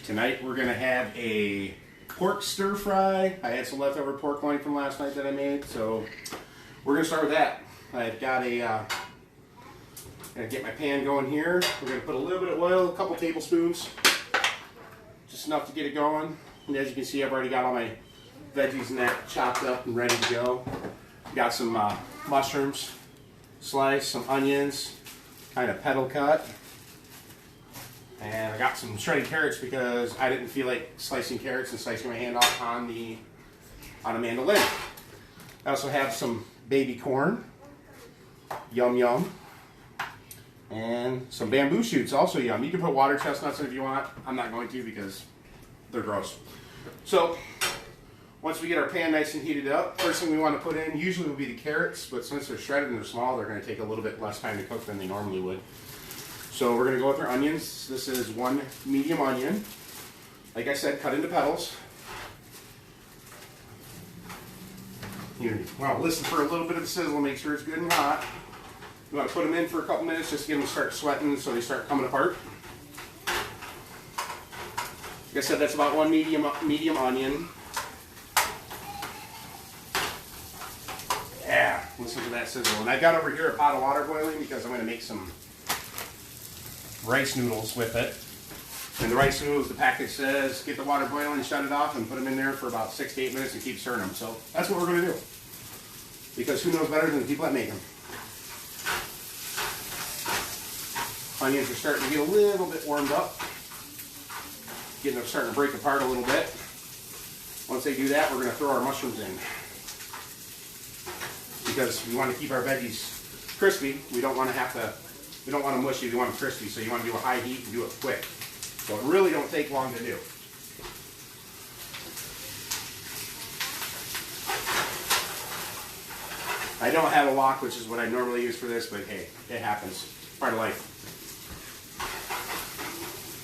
Tonight we're gonna have a pork stir fry. I had some leftover pork loin from last night that I made, so we're gonna start with that. I've got gonna get my pan going here. We're gonna put a little bit of oil, a couple tablespoons, just enough to get it going. And as you can see, I've already got all my veggies and that chopped up and ready to go. Got some mushrooms sliced, some onions, kind of petal cut. And I got some shredded carrots because I didn't feel like slicing carrots and slicing my hand off on a mandolin. I also have some baby corn, yum yum, and some bamboo shoots, also yum. You can put water chestnuts in if you want. I'm not going to because they're gross. So once we get our pan nice and heated up, first thing we want to put in usually will be the carrots, but since they're shredded and they're small, they're going to take a little bit less time to cook than they normally would. So we're going to go with our onions. This is one medium onion. Like I said, cut into petals. You want to listen for a little bit of the sizzle, make sure it's good and hot. You want to put them in for a couple minutes just to get them to start sweating so they start coming apart. Like I said, that's about one medium onion. Yeah, listen to that sizzle. And I've got over here a pot of water boiling because I'm going to make some rice noodles with it. And the rice noodles, the package says, get the water boiling, shut it off, and put them in there for about 6 to 8 minutes and keep stirring them. So that's what we're going to do. Because who knows better than the people that make them. Onions are starting to get a little bit warmed up. Getting them starting to break apart a little bit. Once they do that, we're going to throw our mushrooms in. Because we want to keep our veggies crispy. We don't want them mushy, we want them crispy, so you want to do a high heat and do it quick. So it really don't take long to do. I don't have a wok, which is what I normally use for this, but hey, it happens. Part of life.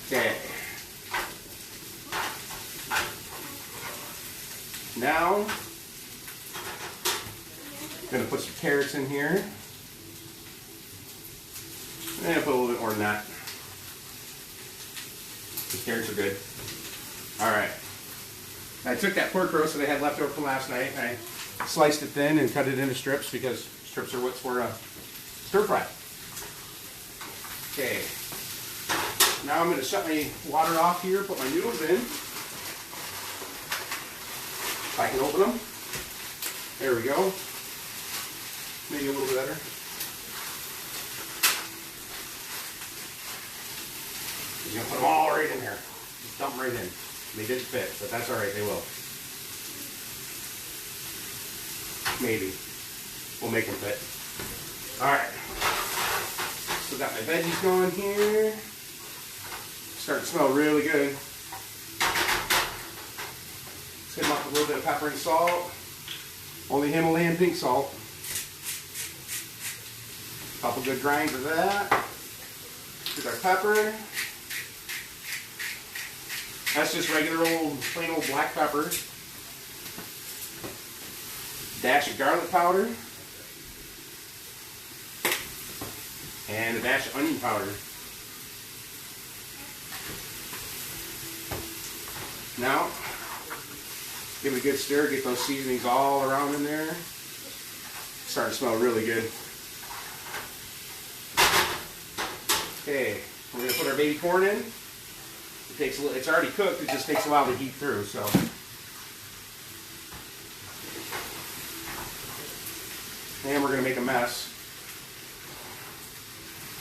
Okay. Now, I'm going to put some carrots in here. And put a little bit more than that. The carrots are good. Alright. I took that pork roast that I had left over from last night and I sliced it thin and cut it into strips because strips are what's for a stir fry. Okay. Now I'm going to shut my water off here, put my noodles in. If I can open them. There we go. Maybe a little bit better. You're going to put them all right in here. Just dump them right in. They didn't fit, but that's alright, they will. Maybe. We'll make them fit. Alright. Still got my veggies going here. Starting to smell really good. Let's hit them up with a little bit of pepper and salt. Only Himalayan pink salt. A couple good grinds of that. Here's our pepper. That's just regular old, plain old black pepper. Dash of garlic powder. And a dash of onion powder. Now, give it a good stir, get those seasonings all around in there. Starting to smell really good. Okay, we're going to put our baby corn in. It's already cooked, it just takes a while to heat through, so. And we're going to make a mess.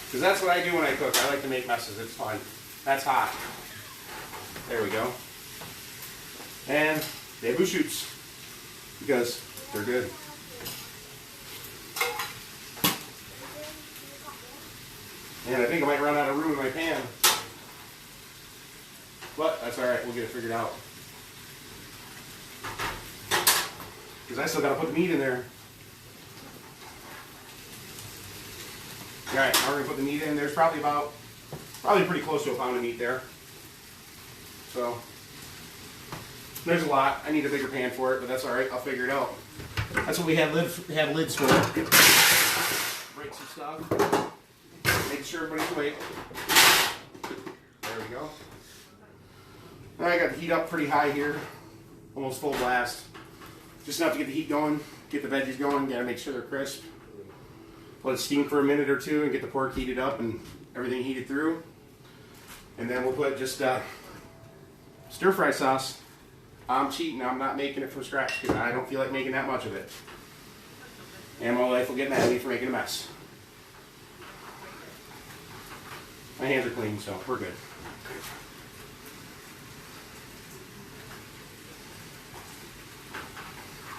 Because that's what I do when I cook. I like to make messes, it's fun. That's hot. There we go. And bamboo shoots, because they're good. And I think I might run out of room in my pan. But that's alright, we'll get it figured out. Because I still got to put the meat in there. Alright, now we're going to put the meat in. There's probably pretty close to a pound of meat there. So, there's a lot. I need a bigger pan for it, but that's alright, I'll figure it out. That's what we had lids for. Break some stuff. Make sure everybody's awake. There we go. I got the heat up pretty high here, almost full blast. Just enough to get the heat going, get the veggies going, gotta make sure they're crisp. Let it steam for a minute or two and get the pork heated up and everything heated through. And then we'll put just stir fry sauce. I'm cheating, I'm not making it from scratch because I don't feel like making that much of it. And my wife will get mad at me for making a mess. My hands are clean, so we're good.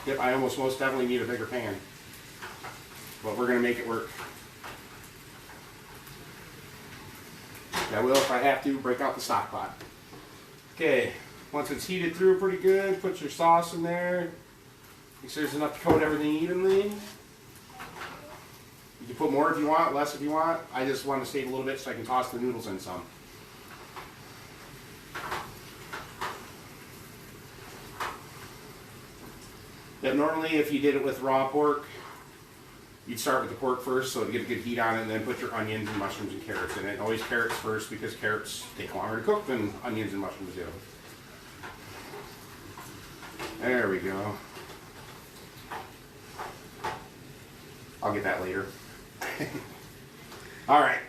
Yep, I almost most definitely need a bigger pan. But we're going to make it work. I will, if I have to, break out the stock pot. Okay, once it's heated through pretty good, put your sauce in there. Make sure there's enough to coat everything evenly. You can put more if you want, less if you want. I just want to save a little bit so I can toss the noodles in some. Yep, normally if you did it with raw pork, you'd start with the pork first so to get a good heat on it, and then put your onions and mushrooms and carrots in it. Always carrots first because carrots take longer to cook than onions and mushrooms do. There we go. I'll get that later. Alright.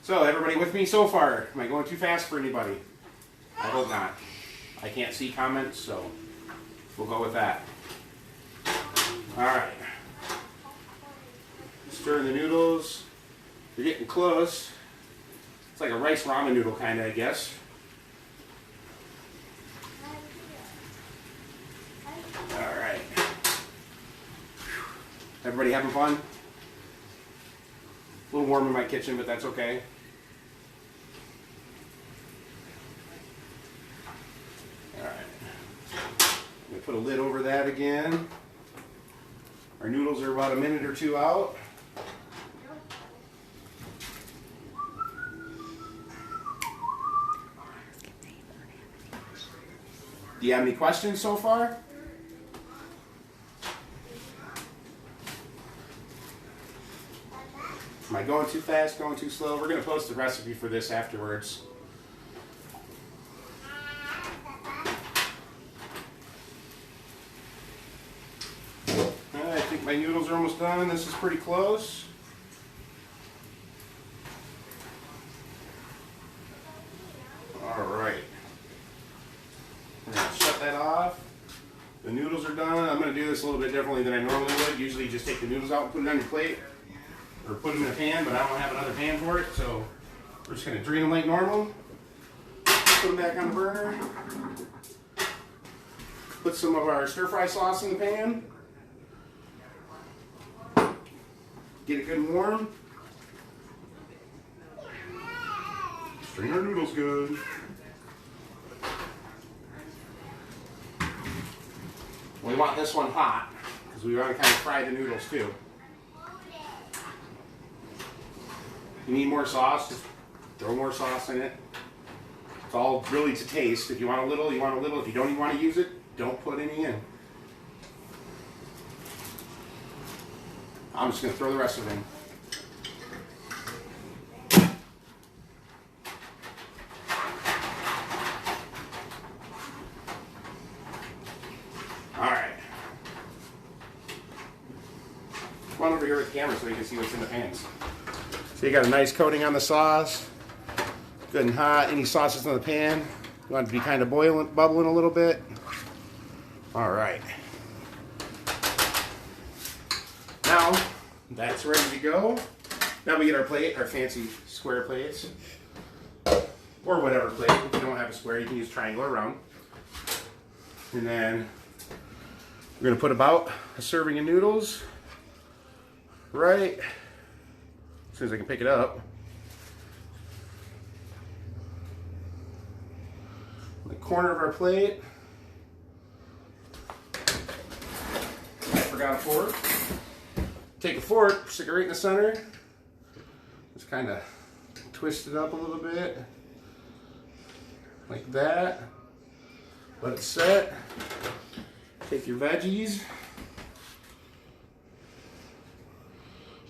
So, everybody with me so far? Am I going too fast for anybody? I hope not. I can't see comments, so we'll go with that. Alright. Stir the noodles. They're getting close. It's like a rice ramen noodle kind of, I guess. Alright. Everybody having fun? A little warm in my kitchen, but that's okay. Alright. I'm going to put a lid over that again. Our noodles are about a minute or two out. Do you have any questions so far? Am I going too fast, going too slow? We're going to post the recipe for this afterwards. I think my noodles are almost done. This is pretty close. All right. We're going to shut that off. The noodles are done. I'm going to do this a little bit differently than I normally would. Usually you just take the noodles out and put it on your plate. Or put them in a pan, but I don't have another pan for it, so we're just going to drain them like normal. Put them back on the burner. Put some of our stir-fry sauce in the pan. Get it good and warm. Strain our noodles good. We want this one hot, because we want to kind of fry the noodles too. You need more sauce, just throw more sauce in it. It's all really to taste. If you want a little, you want a little. If you don't even want to use it, don't put any in. I'm just going to throw the rest of it in. Alright. Come on over here with the camera so you can see what's in the pans. So you got a nice coating on the sauce, good and hot. Any sauces in the pan, you want it to be kind of bubbling a little bit. All right. Now that's ready to go. Now we get our plate, our fancy square plates, or whatever plate. If you don't have a square, you can use triangle or round. And then we're gonna put about a serving of noodles right. As soon as I can pick it up. In the corner of our plate. I forgot a fork. Take a fork, stick it right in the center. Just kind of twist it up a little bit. Like that. Let it set. Take your veggies.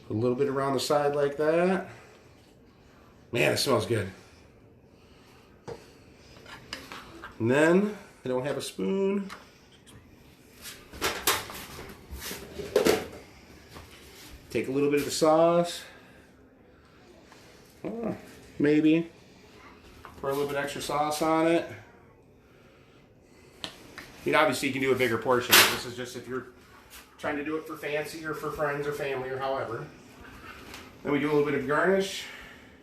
A little bit around the side like that. Man, it smells good. And then, I don't have a spoon. Take a little bit of the sauce. Oh, maybe. Pour a little bit extra sauce on it. Obviously you can do a bigger portion. This is just if you're trying to do it for fancy or for friends or family or however. Then we do a little bit of garnish.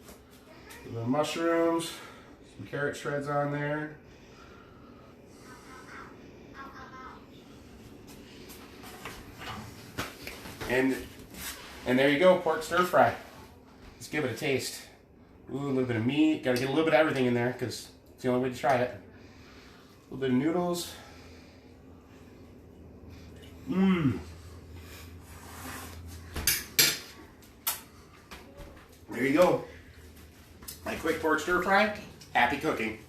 A little bit of mushrooms. Some carrot shreds on there. And there you go, pork stir fry. Let's give it a taste. Ooh, a little bit of meat. Gotta get a little bit of everything in there because it's the only way to try it. A little bit of noodles. Mmm. There you go. My quick pork stir fry. Happy cooking.